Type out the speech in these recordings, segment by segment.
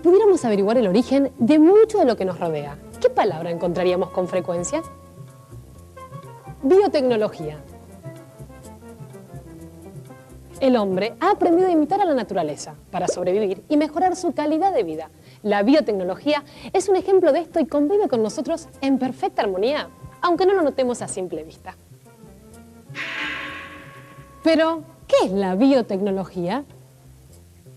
pudiéramos averiguar el origen de mucho de lo que nos rodea, ¿qué palabra encontraríamos con frecuencia? Biotecnología. El hombre ha aprendido a imitar a la naturaleza para sobrevivir y mejorar su calidad de vida. La biotecnología es un ejemplo de esto y convive con nosotros en perfecta armonía, aunque no lo notemos a simple vista. Pero, ¿qué es la biotecnología?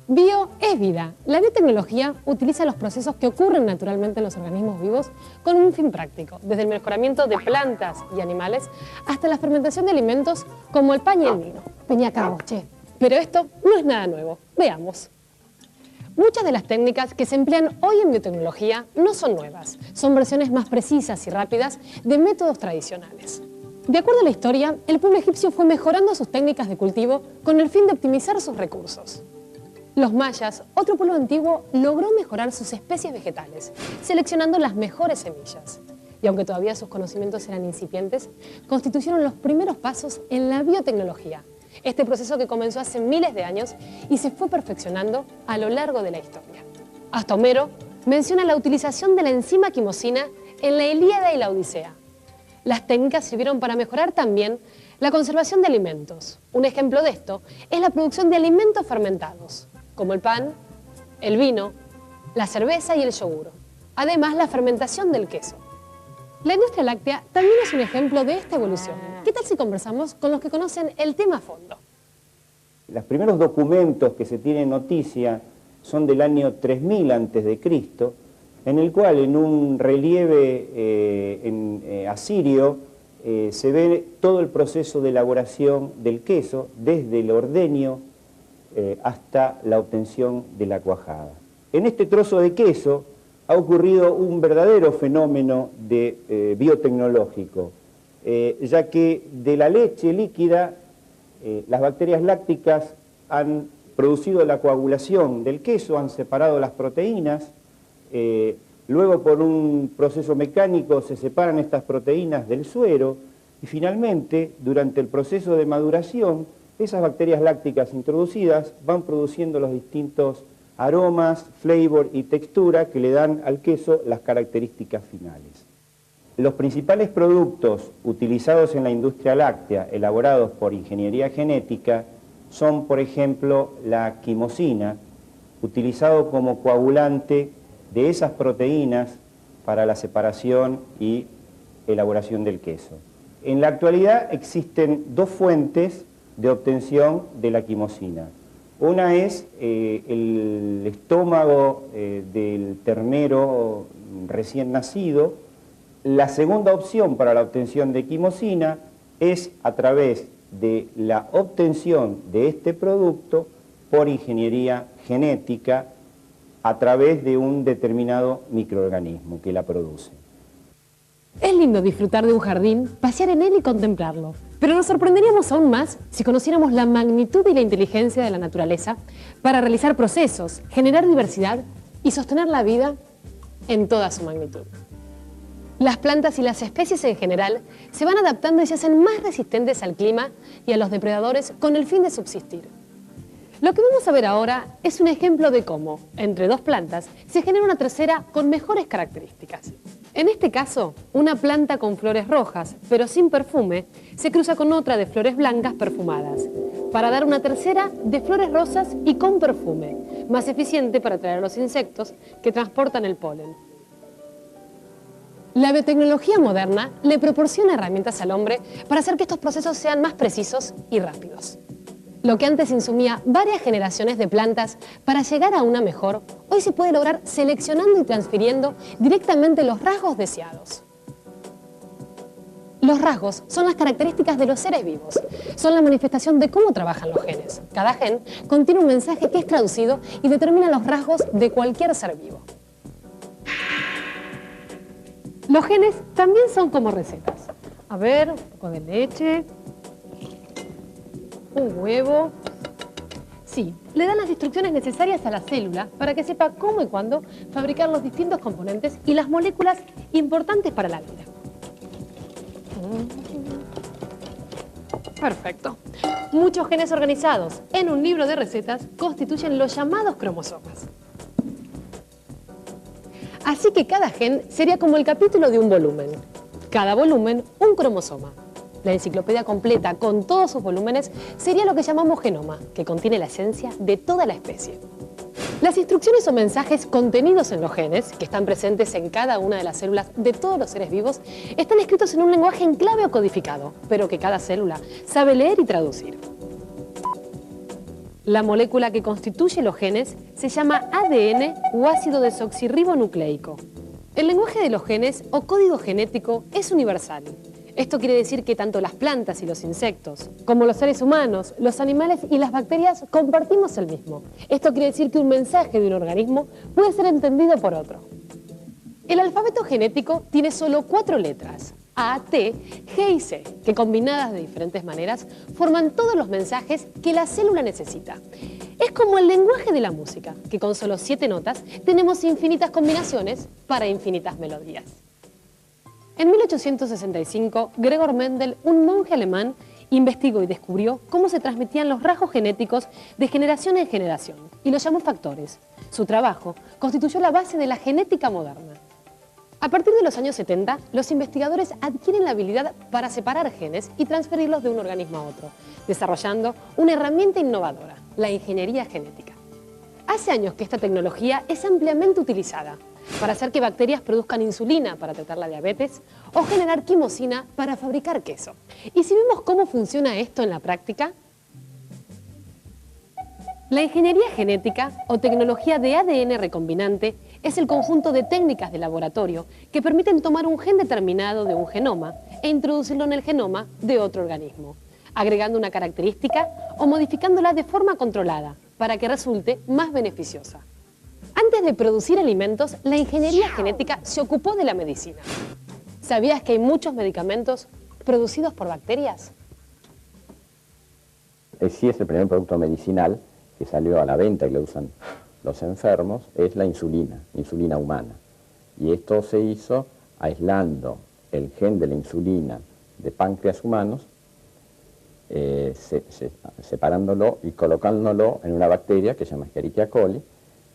Bio es vida. La biotecnología utiliza los procesos que ocurren naturalmente en los organismos vivos con un fin práctico, desde el mejoramiento de plantas y animales hasta la fermentación de alimentos como el pan y el vino. Venía acá, che. Pero esto no es nada nuevo. Veamos. Muchas de las técnicas que se emplean hoy en biotecnología no son nuevas. Son versiones más precisas y rápidas de métodos tradicionales. De acuerdo a la historia, el pueblo egipcio fue mejorando sus técnicas de cultivo con el fin de optimizar sus recursos. Los mayas, otro pueblo antiguo, logró mejorar sus especies vegetales, seleccionando las mejores semillas. Y aunque todavía sus conocimientos eran incipientes, constituyeron los primeros pasos en la biotecnología. Este proceso que comenzó hace miles de años y se fue perfeccionando a lo largo de la historia. Hasta Homero menciona la utilización de la enzima quimosina en la Ilíada y la Odisea. Las técnicas sirvieron para mejorar también la conservación de alimentos. Un ejemplo de esto es la producción de alimentos fermentados, como el pan, el vino, la cerveza y el yogur. Además, la fermentación del queso. La industria láctea también es un ejemplo de esta evolución. ¿Qué tal si conversamos con los que conocen el tema a fondo? Los primeros documentos que se tienen noticia son del año 3000 a.C., en el cual en un relieve asirio se ve todo el proceso de elaboración del queso, desde el ordeño hasta la obtención de la cuajada. En este trozo de queso ha ocurrido un verdadero fenómeno biotecnológico, ya que de la leche líquida las bacterias lácticas han producido la coagulación del queso, han separado las proteínas, luego por un proceso mecánico se separan estas proteínas del suero y finalmente durante el proceso de maduración esas bacterias lácticas introducidas van produciendo los distintos aromas, flavor y textura que le dan al queso las características finales. Los principales productos utilizados en la industria láctea, elaborados por ingeniería genética, son, por ejemplo, la quimosina, utilizado como coagulante de esas proteínas para la separación y elaboración del queso. En la actualidad existen dos fuentes de obtención de la quimosina. Una es el estómago del ternero recién nacido. La segunda opción para la obtención de quimosina es a través de la obtención de este producto por ingeniería genética a través de un determinado microorganismo que la produce. Es lindo disfrutar de un jardín, pasear en él y contemplarlo, pero nos sorprenderíamos aún más si conociéramos la magnitud y la inteligencia de la naturaleza para realizar procesos, generar diversidad y sostener la vida en toda su magnitud. Las plantas y las especies en general se van adaptando y se hacen más resistentes al clima y a los depredadores con el fin de subsistir. Lo que vamos a ver ahora es un ejemplo de cómo, entre dos plantas, se genera una tercera con mejores características. En este caso, una planta con flores rojas, pero sin perfume, se cruza con otra de flores blancas perfumadas, para dar una tercera de flores rosas y con perfume, más eficiente para atraer a los insectos que transportan el polen. La biotecnología moderna le proporciona herramientas al hombre para hacer que estos procesos sean más precisos y rápidos. Lo que antes insumía varias generaciones de plantas para llegar a una mejor, hoy se puede lograr seleccionando y transfiriendo directamente los rasgos deseados. Los rasgos son las características de los seres vivos. Son la manifestación de cómo trabajan los genes. Cada gen contiene un mensaje que es traducido y determina los rasgos de cualquier ser vivo. Los genes también son como recetas. A ver, un poco de leche, un huevo. Sí, le dan las instrucciones necesarias a la célula para que sepa cómo y cuándo fabricar los distintos componentes y las moléculas importantes para la vida. Perfecto. Muchos genes organizados en un libro de recetas constituyen los llamados cromosomas. Así que cada gen sería como el capítulo de un volumen. Cada volumen, un cromosoma. La enciclopedia completa, con todos sus volúmenes, sería lo que llamamos genoma, que contiene la esencia de toda la especie. Las instrucciones o mensajes contenidos en los genes, que están presentes en cada una de las células de todos los seres vivos, están escritos en un lenguaje en clave o codificado, pero que cada célula sabe leer y traducir. La molécula que constituye los genes se llama ADN o ácido desoxirribonucleico. El lenguaje de los genes o código genético es universal. Esto quiere decir que tanto las plantas y los insectos, como los seres humanos, los animales y las bacterias compartimos el mismo. Esto quiere decir que un mensaje de un organismo puede ser entendido por otro. El alfabeto genético tiene solo 4 letras, A, T, G y C, que combinadas de diferentes maneras forman todos los mensajes que la célula necesita. Es como el lenguaje de la música, que con solo 7 notas tenemos infinitas combinaciones para infinitas melodías. En 1865, Gregor Mendel, un monje alemán, investigó y descubrió cómo se transmitían los rasgos genéticos de generación en generación y los llamó factores. Su trabajo constituyó la base de la genética moderna. A partir de los años 70, los investigadores adquieren la habilidad para separar genes y transferirlos de un organismo a otro, desarrollando una herramienta innovadora, la ingeniería genética. Hace años que esta tecnología es ampliamente utilizada para hacer que bacterias produzcan insulina para tratar la diabetes o generar quimosina para fabricar queso. ¿Y si vemos cómo funciona esto en la práctica? La ingeniería genética o tecnología de ADN recombinante es el conjunto de técnicas de laboratorio que permiten tomar un gen determinado de un genoma e introducirlo en el genoma de otro organismo, agregando una característica o modificándola de forma controlada para que resulte más beneficiosa. Antes de producir alimentos, la ingeniería genética se ocupó de la medicina. ¿Sabías que hay muchos medicamentos producidos por bacterias? Sí, es el primer producto medicinal que salió a la venta y lo usan los enfermos, es la insulina humana. Y esto se hizo aislando el gen de la insulina de páncreas humanos, separándolo y colocándolo en una bacteria que se llama Escherichia coli,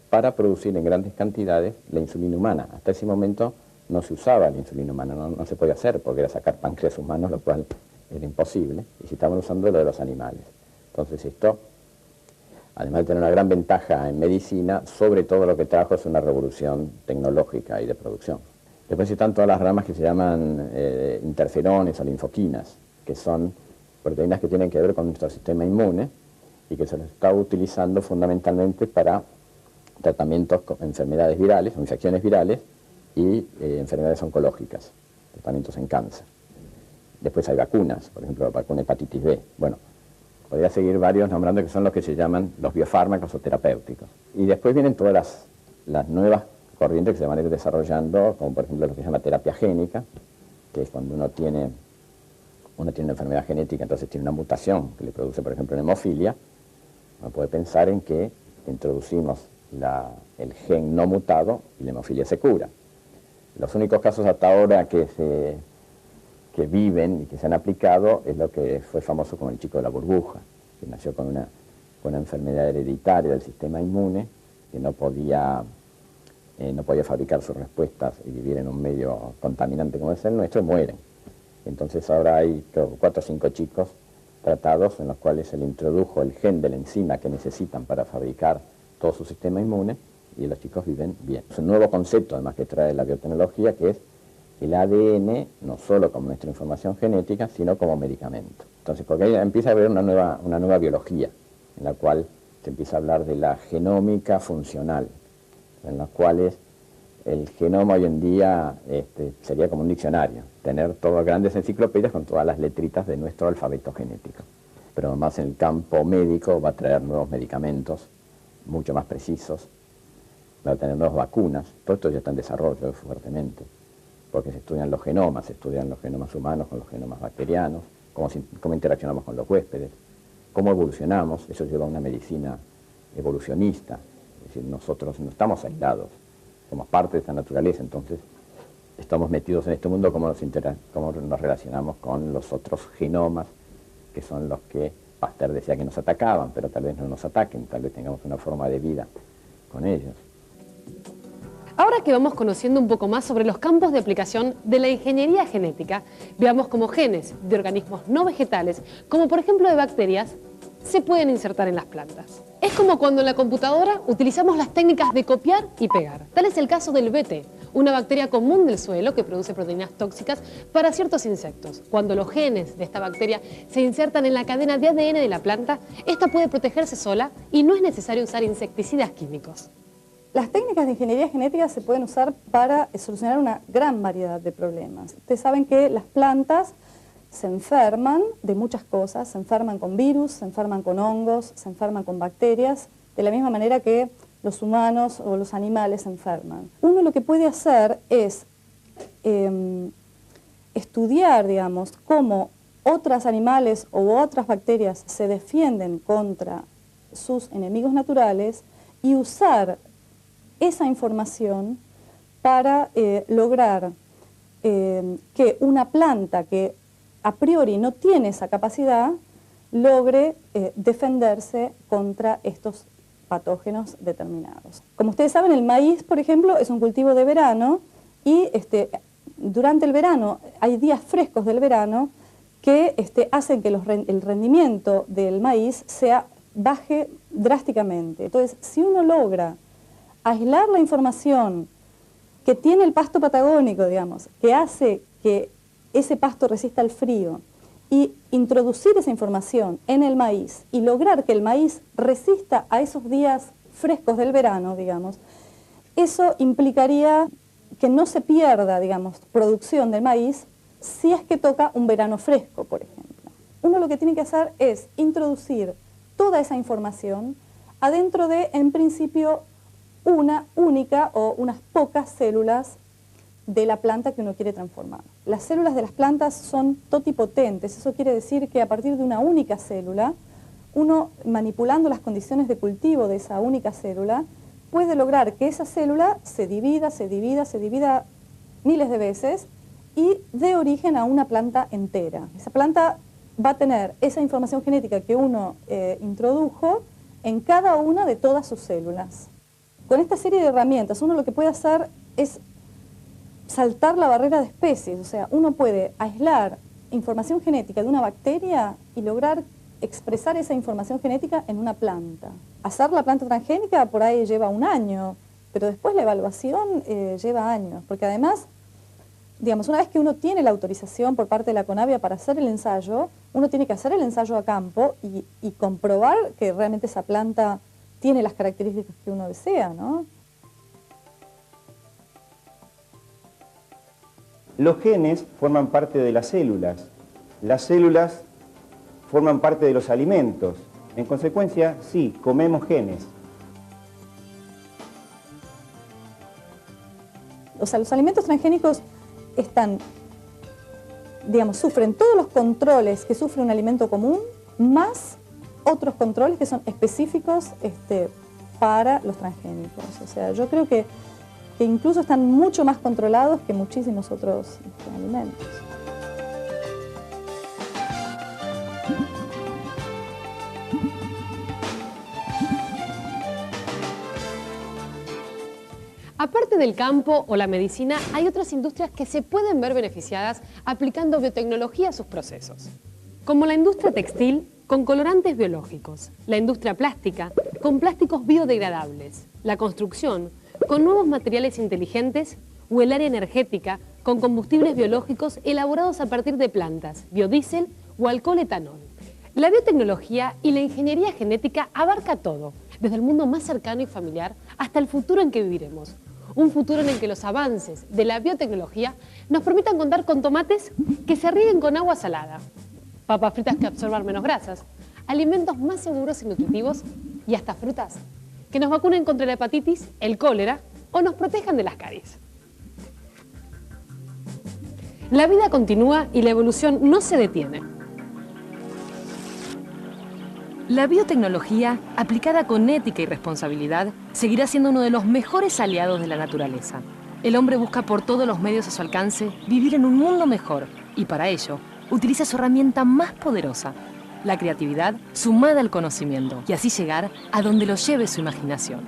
para producir en grandes cantidades la insulina humana. Hasta ese momento no se usaba la insulina humana, no se podía hacer porque era sacar páncreas humanos, lo cual era imposible, y se estaban usando lo de los animales. Entonces esto, además de tener una gran ventaja en medicina, sobre todo lo que trajo es una revolución tecnológica y de producción. Después están todas las ramas que se llaman interferones o linfoquinas, que son proteínas que tienen que ver con nuestro sistema inmune y que se los está utilizando fundamentalmente para tratamientos con enfermedades virales o infecciones virales y enfermedades oncológicas, tratamientos en cáncer. Después hay vacunas, por ejemplo, la vacuna hepatitis B. Bueno, podría seguir varios nombrando que son los que se llaman los biofármacos o terapéuticos. Y después vienen todas las nuevas corrientes que se van a ir desarrollando, como por ejemplo lo que se llama terapia génica, que es cuando uno tiene una enfermedad genética, entonces tiene una mutación que le produce, por ejemplo, una hemofilia. Uno puede pensar en que introducimos el gen no mutado y la hemofilia se cura. Los únicos casos hasta ahora que viven y que se han aplicado es lo que fue famoso como el chico de la burbuja, que nació con una enfermedad hereditaria del sistema inmune, que no podía fabricar sus respuestas y vivir en un medio contaminante como es el nuestro, y mueren. Entonces ahora hay 4 o 5 chicos tratados en los cuales se le introdujo el gen de la enzima que necesitan para fabricar todo su sistema inmune y los chicos viven bien. Es un nuevo concepto además que trae la biotecnología, que es el ADN no solo como nuestra información genética, sino como medicamento. Entonces, porque ahí empieza a haber una nueva biología, en la cual se empieza a hablar de la genómica funcional, en las cuales el genoma hoy en día sería como un diccionario, tener todas grandes enciclopedias con todas las letritas de nuestro alfabeto genético. Pero además en el campo médico va a traer nuevos medicamentos, mucho más precisos, va a tener nuevas vacunas, todo esto ya está en desarrollo fuertemente, porque se estudian los genomas humanos con los genomas bacterianos, cómo interaccionamos con los huéspedes, cómo evolucionamos. Eso lleva a una medicina evolucionista, es decir, nosotros no estamos aislados, somos parte de esta naturaleza, entonces estamos metidos en este mundo, cómo nos relacionamos con los otros genomas, que son los que Pasteur decía que nos atacaban, pero tal vez no nos ataquen, tal vez tengamos una forma de vida con ellos. Ahora que vamos conociendo un poco más sobre los campos de aplicación de la ingeniería genética, veamos cómo genes de organismos no vegetales, como por ejemplo de bacterias, se pueden insertar en las plantas. Es como cuando en la computadora utilizamos las técnicas de copiar y pegar. Tal es el caso del Bt, una bacteria común del suelo que produce proteínas tóxicas para ciertos insectos. Cuando los genes de esta bacteria se insertan en la cadena de ADN de la planta, esta puede protegerse sola y no es necesario usar insecticidas químicos. Las técnicas de ingeniería genética se pueden usar para solucionar una gran variedad de problemas. Ustedes saben que las plantas se enferman de muchas cosas, se enferman con virus, se enferman con hongos, se enferman con bacterias, de la misma manera que los humanos o los animales se enferman. Uno lo que puede hacer es estudiar, digamos, cómo otros animales u otras bacterias se defienden contra sus enemigos naturales y usar esa información para lograr que una planta que a priori no tiene esa capacidad logre defenderse contra estos patógenos determinados. Como ustedes saben, el maíz, por ejemplo, es un cultivo de verano y durante el verano hay días frescos del verano que hacen que el rendimiento del maíz baje drásticamente. Entonces, si uno logra aislar la información que tiene el pasto patagónico, digamos, que hace que ese pasto resista el frío, y introducir esa información en el maíz y lograr que el maíz resista a esos días frescos del verano, digamos, eso implicaría que no se pierda, digamos, producción del maíz si es que toca un verano fresco, por ejemplo. Uno lo que tiene que hacer es introducir toda esa información adentro de, en principio, una única o unas pocas células de la planta que uno quiere transformar. Las células de las plantas son totipotentes, eso quiere decir que a partir de una única célula, uno manipulando las condiciones de cultivo de esa única célula, puede lograr que esa célula se divida miles de veces y dé origen a una planta entera. Esa planta va a tener esa información genética que uno introdujo en cada una de todas sus células. Con esta serie de herramientas, uno lo que puede hacer es saltar la barrera de especies, o sea, uno puede aislar información genética de una bacteria y lograr expresar esa información genética en una planta. Hacer la planta transgénica por ahí lleva un año, pero después la evaluación lleva años, porque además, digamos, una vez que uno tiene la autorización por parte de la CONAVIA para hacer el ensayo, uno tiene que hacer el ensayo a campo y comprobar que realmente esa planta tiene las características que uno desea, ¿no? Los genes forman parte de las células forman parte de los alimentos. En consecuencia, sí, comemos genes. O sea, los alimentos transgénicos sufren todos los controles que sufre un alimento común, más otros controles que son específicos para los transgénicos. O sea, yo creo que incluso están mucho más controlados que muchísimos otros alimentos. Aparte del campo o la medicina, hay otras industrias que se pueden ver beneficiadas aplicando biotecnología a sus procesos, como la industria textil con colorantes biológicos, la industria plástica con plásticos biodegradables, la construcción con nuevos materiales inteligentes o el área energética con combustibles biológicos elaborados a partir de plantas, biodiesel o alcohol etanol. La biotecnología y la ingeniería genética abarca todo, desde el mundo más cercano y familiar hasta el futuro en que viviremos. Un futuro en el que los avances de la biotecnología nos permitan contar con tomates que se rieguen con agua salada, papas fritas que absorban menos grasas, alimentos más seguros y nutritivos y hasta frutas que nos vacunen contra la hepatitis, el cólera o nos protejan de las caries. La vida continúa y la evolución no se detiene. La biotecnología, aplicada con ética y responsabilidad, seguirá siendo uno de los mejores aliados de la naturaleza. El hombre busca por todos los medios a su alcance vivir en un mundo mejor y para ello utiliza su herramienta más poderosa, la creatividad sumada al conocimiento, y así llegar a donde lo lleve su imaginación.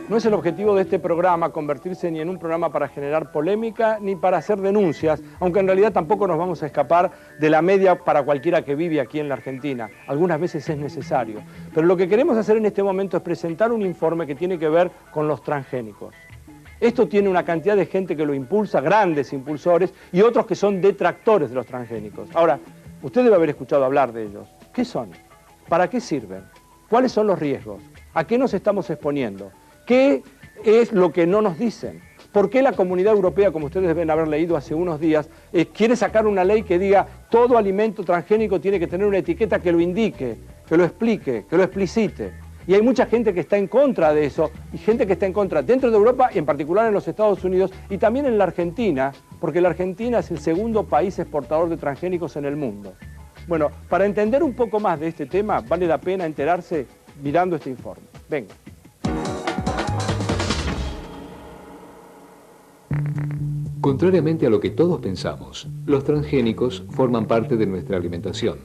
No es el objetivo de este programa convertirse ni en un programa para generar polémica ni para hacer denuncias, aunque en realidad tampoco nos vamos a escapar de la media para cualquiera que vive aquí en la Argentina. Algunas veces es necesario. Pero lo que queremos hacer en este momento es presentar un informe que tiene que ver con los transgénicos. Esto tiene una cantidad de gente que lo impulsa, grandes impulsores, y otros que son detractores de los transgénicos. Ahora, usted debe haber escuchado hablar de ellos. ¿Qué son? ¿Para qué sirven? ¿Cuáles son los riesgos? ¿A qué nos estamos exponiendo? ¿Qué es lo que no nos dicen? ¿Por qué la Comunidad Europea, como ustedes deben haber leído hace unos días, quiere sacar una ley que diga todo alimento transgénico tiene que tener una etiqueta que lo indique, que lo explique, que lo explicite? Y hay mucha gente que está en contra de eso, y gente que está en contra dentro de Europa, y en particular en los Estados Unidos, y también en la Argentina, porque la Argentina es el segundo país exportador de transgénicos en el mundo. Bueno, para entender un poco más de este tema, vale la pena enterarse mirando este informe. Venga. Contrariamente a lo que todos pensamos, los transgénicos forman parte de nuestra alimentación.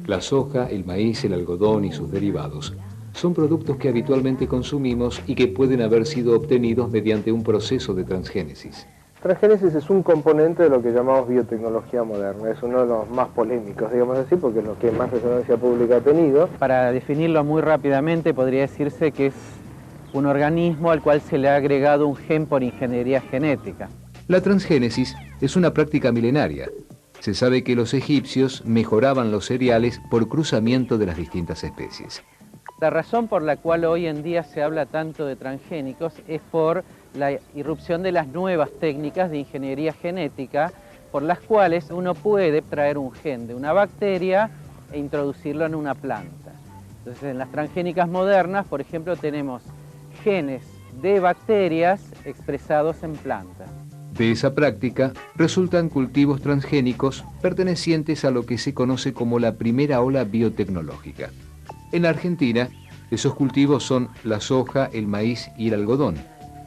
La soja, el maíz, el algodón y sus derivados son productos que habitualmente consumimos y que pueden haber sido obtenidos mediante un proceso de transgénesis. Transgénesis es un componente de lo que llamamos biotecnología moderna. Es uno de los más polémicos, digamos así, porque es lo que más resonancia pública ha tenido. Para definirlo muy rápidamente, podría decirse que es un organismo al cual se le ha agregado un gen por ingeniería genética. La transgénesis es una práctica milenaria. Se sabe que los egipcios mejoraban los cereales por cruzamiento de las distintas especies. La razón por la cual hoy en día se habla tanto de transgénicos es por la irrupción de las nuevas técnicas de ingeniería genética, por las cuales uno puede traer un gen de una bacteria e introducirlo en una planta. Entonces, en las transgénicas modernas, por ejemplo, tenemos genes de bacterias expresados en plantas. De esa práctica resultan cultivos transgénicos pertenecientes a lo que se conoce como la primera ola biotecnológica. En Argentina, esos cultivos son la soja, el maíz y el algodón,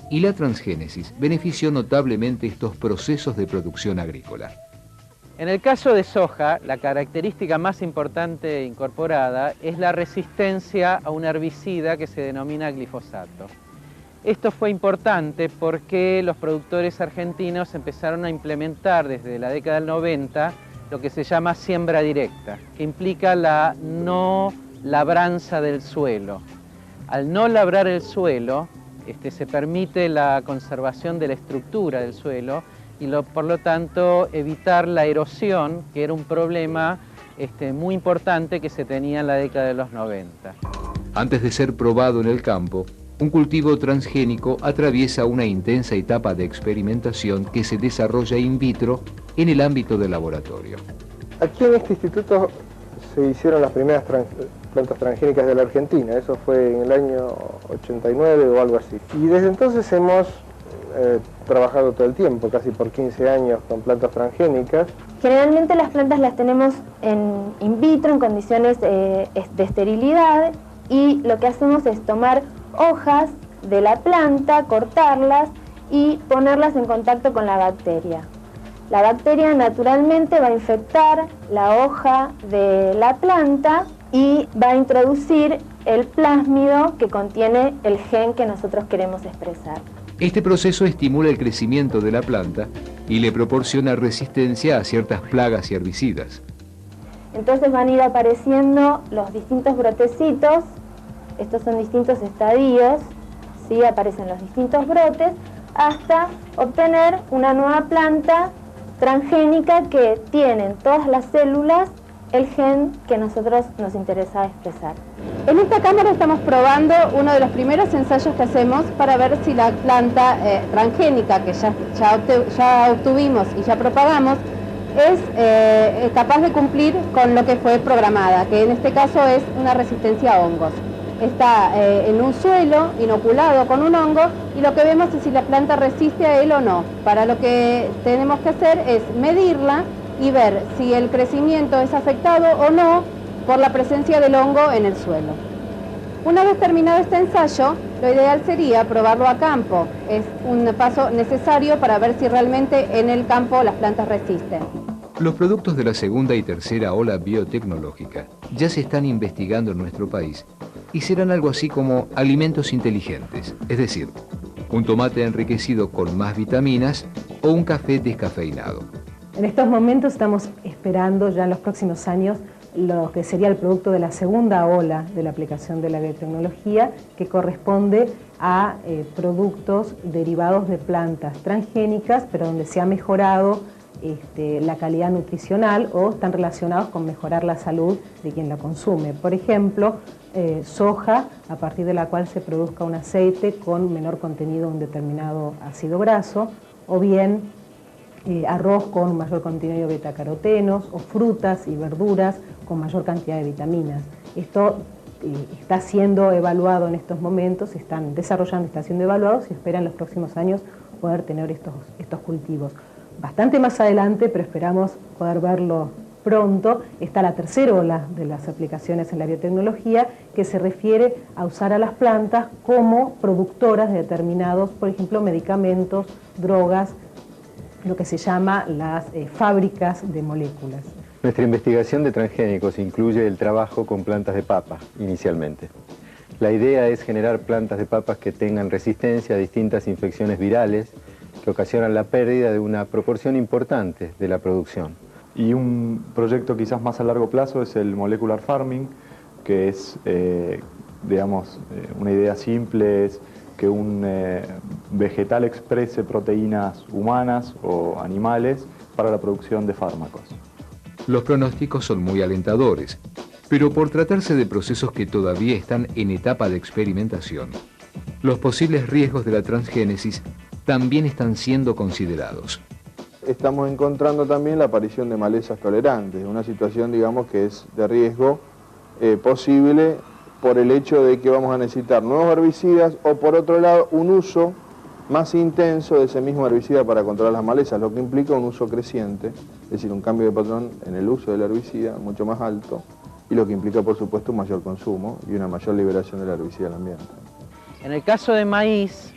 y la transgénesis benefició notablemente estos procesos de producción agrícola. En el caso de soja, la característica más importante incorporada es la resistencia a un herbicida que se denomina glifosato. Esto fue importante porque los productores argentinos empezaron a implementar desde la década del 90 lo que se llama siembra directa, que implica la no labranza del suelo. Al no labrar el suelo, se permite la conservación de la estructura del suelo y por lo tanto evitar la erosión, que era un problema muy importante que se tenía en la década de los 90. Antes de ser probado en el campo, un cultivo transgénico atraviesa una intensa etapa de experimentación que se desarrolla in vitro en el ámbito del laboratorio. Aquí en este instituto se hicieron las primeras plantas transgénicas de la Argentina, eso fue en el año 89 o algo así. Y desde entonces hemos trabajado todo el tiempo, casi por 15 años con plantas transgénicas. Generalmente las plantas las tenemos in vitro, en condiciones de esterilidad, y lo que hacemos es tomar hojas de la planta, cortarlas y ponerlas en contacto con la bacteria. La bacteria naturalmente va a infectar la hoja de la planta y va a introducir el plásmido que contiene el gen que nosotros queremos expresar. Este proceso estimula el crecimiento de la planta y le proporciona resistencia a ciertas plagas y herbicidas. Entonces van a ir apareciendo los distintos brotecitos. Estos son distintos estadios, ¿sí? Aparecen los distintos brotes, hasta obtener una nueva planta transgénica que tiene en todas las células el gen que a nosotros nos interesa expresar. En esta cámara estamos probando uno de los primeros ensayos que hacemos para ver si la planta transgénica que ya obtuvimos y ya propagamos es capaz de cumplir con lo que fue programada, que en este caso es una resistencia a hongos. Está en un suelo inoculado con un hongo y lo que vemos es si la planta resiste a él o no. Para lo que tenemos que hacer es medirla y ver si el crecimiento es afectado o no por la presencia del hongo en el suelo. Una vez terminado este ensayo, lo ideal sería probarlo a campo. Es un paso necesario para ver si realmente en el campo las plantas resisten. Los productos de la segunda y tercera ola biotecnológica ya se están investigando en nuestro país y serán algo así como alimentos inteligentes, es decir, un tomate enriquecido con más vitaminas o un café descafeinado. En estos momentos estamos esperando ya en los próximos años lo que sería el producto de la segunda ola de la aplicación de la biotecnología, que corresponde a productos derivados de plantas transgénicas, pero donde se ha mejorado la calidad nutricional o están relacionados con mejorar la salud de quien la consume. Por ejemplo, soja, a partir de la cual se produzca un aceite con menor contenido de un determinado ácido graso, o bien arroz con mayor contenido de betacarotenos, o frutas y verduras con mayor cantidad de vitaminas. Esto está siendo evaluado en estos momentos, se están desarrollando, está siendo evaluado, se espera en los próximos años poder tener estos cultivos. Bastante más adelante, pero esperamos poder verlo pronto, está la tercera ola de las aplicaciones en la biotecnología, que se refiere a usar a las plantas como productoras de determinados, por ejemplo, medicamentos, drogas, lo que se llama las fábricas de moléculas. Nuestra investigación de transgénicos incluye el trabajo con plantas de papa, inicialmente. La idea es generar plantas de papas que tengan resistencia a distintas infecciones virales que ocasionan la pérdida de una proporción importante de la producción. Y un proyecto quizás más a largo plazo es el molecular farming, que es, una idea simple, es que un vegetal exprese proteínas humanas o animales para la producción de fármacos. Los pronósticos son muy alentadores, pero por tratarse de procesos que todavía están en etapa de experimentación, los posibles riesgos de la transgénesis también están siendo considerados. Estamos encontrando también la aparición de malezas tolerantes, una situación, digamos, que es de riesgo posible por el hecho de que vamos a necesitar nuevos herbicidas o, por otro lado, un uso más intenso de ese mismo herbicida para controlar las malezas, lo que implica un uso creciente, es decir, un cambio de patrón en el uso del herbicida mucho más alto, y lo que implica, por supuesto, un mayor consumo y una mayor liberación del herbicida al ambiente. En el caso de maíz,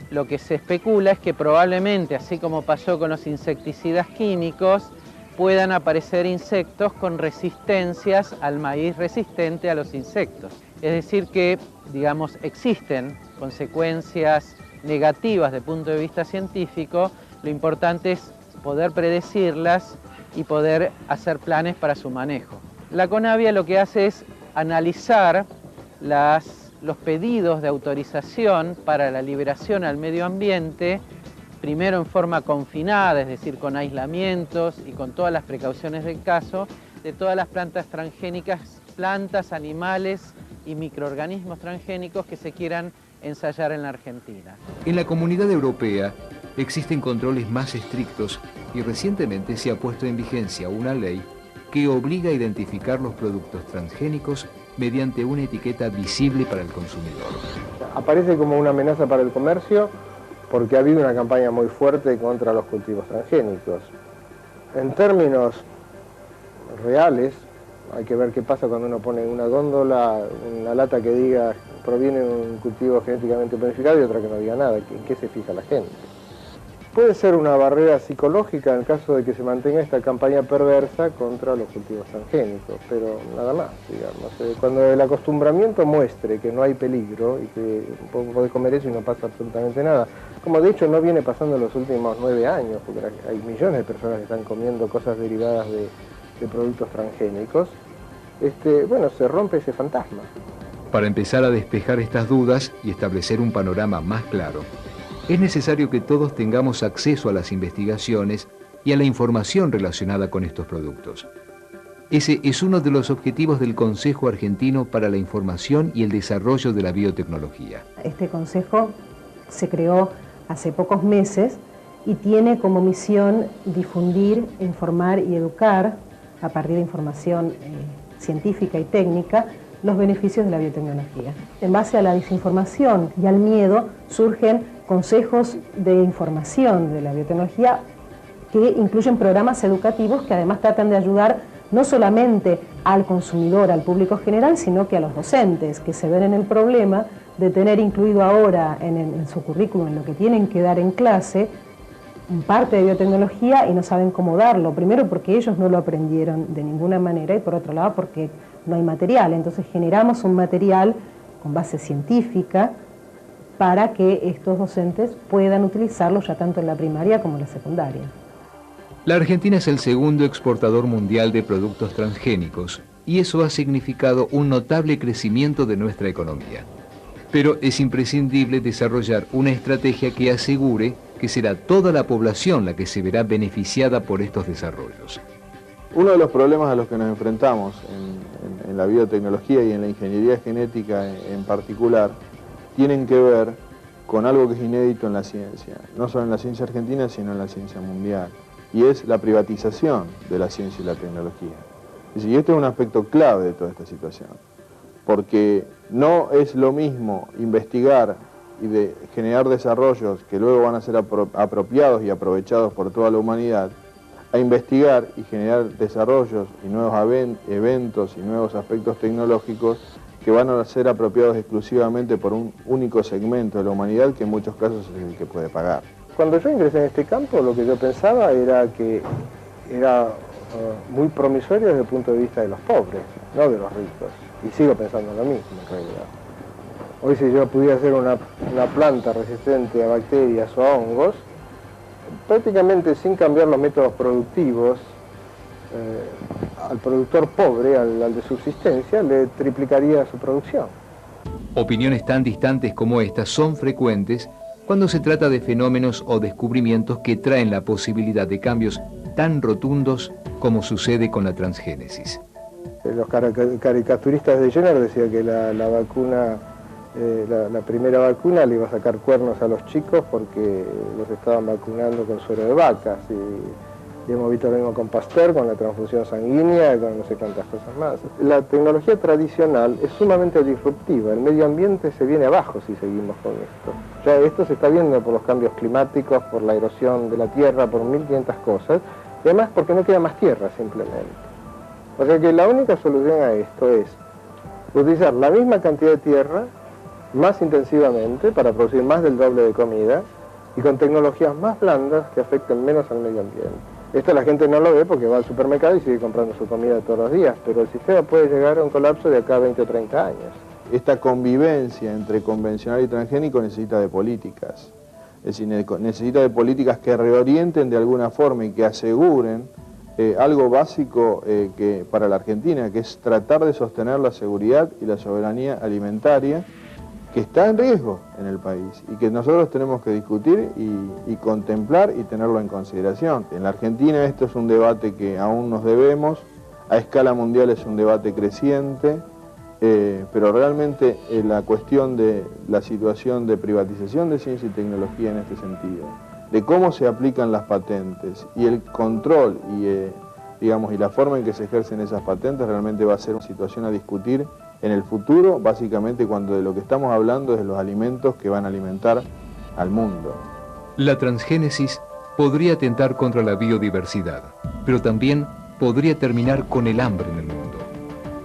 lo que se especula es que probablemente, así como pasó con los insecticidas químicos, puedan aparecer insectos con resistencias al maíz resistente a los insectos. Es decir que, digamos, existen consecuencias negativas desde el punto de vista científico, lo importante es poder predecirlas y poder hacer planes para su manejo. La CONAVIA lo que hace es analizar los pedidos de autorización para la liberación al medio ambiente, primero en forma confinada, es decir, con aislamientos y con todas las precauciones del caso, de todas las plantas transgénicas, plantas, animales y microorganismos transgénicos que se quieran ensayar en la Argentina. En la Comunidad Europea existen controles más estrictos y recientemente se ha puesto en vigencia una ley que obliga a identificar los productos transgénicos mediante una etiqueta visible para el consumidor. Aparece como una amenaza para el comercio porque ha habido una campaña muy fuerte contra los cultivos transgénicos. En términos reales, hay que ver qué pasa cuando uno pone en una góndola una lata que diga proviene de un cultivo genéticamente modificado y otra que no diga nada. ¿En qué se fija la gente? Puede ser una barrera psicológica en el caso de que se mantenga esta campaña perversa contra los cultivos transgénicos, pero nada más, digamos. Cuando el acostumbramiento muestre que no hay peligro y que podés comer eso y no pasa absolutamente nada, como de hecho no viene pasando en los últimos 9 años, porque hay millones de personas que están comiendo cosas derivadas de productos transgénicos, bueno, se rompe ese fantasma. Para empezar a despejar estas dudas y establecer un panorama más claro, es necesario que todos tengamos acceso a las investigaciones y a la información relacionada con estos productos. Ese es uno de los objetivos del Consejo Argentino para la Información y el Desarrollo de la Biotecnología. Este consejo se creó hace pocos meses y tiene como misión difundir, informar y educar, a partir de información científica y técnica, los beneficios de la biotecnología. En base a la desinformación y al miedo surgen consejos de información de la biotecnología que incluyen programas educativos que además tratan de ayudar no solamente al consumidor, al público general, sino que a los docentes que se ven en el problema de tener incluido ahora en su currículum, en lo que tienen que dar en clase, parte de biotecnología y no saben cómo darlo. Primero porque ellos no lo aprendieron de ninguna manera y por otro lado porque no hay material. Entonces generamos un material con base científica, para que estos docentes puedan utilizarlo ya tanto en la primaria como en la secundaria. La Argentina es el segundo exportador mundial de productos transgénicos y eso ha significado un notable crecimiento de nuestra economía. Pero es imprescindible desarrollar una estrategia que asegure que será toda la población la que se verá beneficiada por estos desarrollos. Uno de los problemas a los que nos enfrentamos en la biotecnología y en la ingeniería genética en particular tienen que ver con algo que es inédito en la ciencia, no solo en la ciencia argentina, sino en la ciencia mundial, y es la privatización de la ciencia y la tecnología. Y este es un aspecto clave de toda esta situación, porque no es lo mismo investigar y de generar desarrollos que luego van a ser apropiados y aprovechados por toda la humanidad, a investigar y generar desarrollos y nuevos eventos y nuevos aspectos tecnológicos que van a ser apropiados exclusivamente por un único segmento de la humanidad que en muchos casos es el que puede pagar. Cuando yo ingresé en este campo, lo que yo pensaba era que era muy promisorio desde el punto de vista de los pobres, no de los ricos. Y sigo pensando lo mismo en realidad. Hoy si yo pudiera hacer una planta resistente a bacterias o a hongos, prácticamente sin cambiar los métodos productivos, al productor pobre, al de subsistencia, le triplicaría su producción. Opiniones tan distantes como estas son frecuentes cuando se trata de fenómenos o descubrimientos que traen la posibilidad de cambios tan rotundos como sucede con la transgénesis. Los caricaturistas de Jenner decían que la vacuna, la primera vacuna le iba a sacar cuernos a los chicos porque los estaban vacunando con suero de vacas. Y hemos visto lo mismo con Pasteur, con la transfusión sanguínea, con no sé cuántas cosas más. La tecnología tradicional es sumamente disruptiva, el medio ambiente se viene abajo si seguimos con esto. Ya esto se está viendo por los cambios climáticos, por la erosión de la tierra, por 1500 cosas, y además porque no queda más tierra simplemente. O sea que la única solución a esto es utilizar la misma cantidad de tierra, más intensivamente, para producir más del doble de comida, y con tecnologías más blandas que afecten menos al medio ambiente. Esto la gente no lo ve porque va al supermercado y sigue comprando su comida todos los días, pero el sistema puede llegar a un colapso de acá a 20 o 30 años. Esta convivencia entre convencional y transgénico necesita de políticas. Es decir, necesita de políticas que reorienten de alguna forma y que aseguren algo básico que para la Argentina, que es tratar de sostener la seguridad y la soberanía alimentaria, que está en riesgo en el país y que nosotros tenemos que discutir y contemplar y tenerlo en consideración. En la Argentina esto es un debate que aún nos debemos, a escala mundial es un debate creciente, pero realmente la cuestión de la situación de privatización de ciencia y tecnología en este sentido, de cómo se aplican las patentes y el control y la forma en que se ejercen esas patentes realmente va a ser una situación a discutir en el futuro, básicamente cuando de lo que estamos hablando es de los alimentos que van a alimentar al mundo. La transgénesis podría atentar contra la biodiversidad, pero también podría terminar con el hambre en el mundo.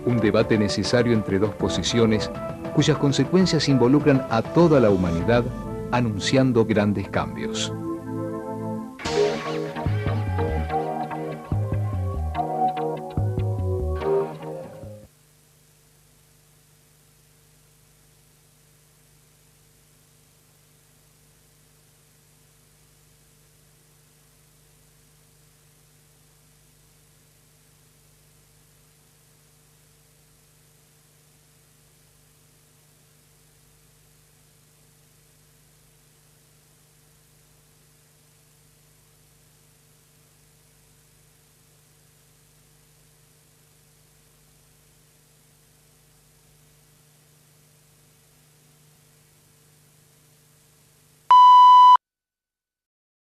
Un debate necesario entre dos posiciones cuyas consecuencias involucran a toda la humanidad, anunciando grandes cambios.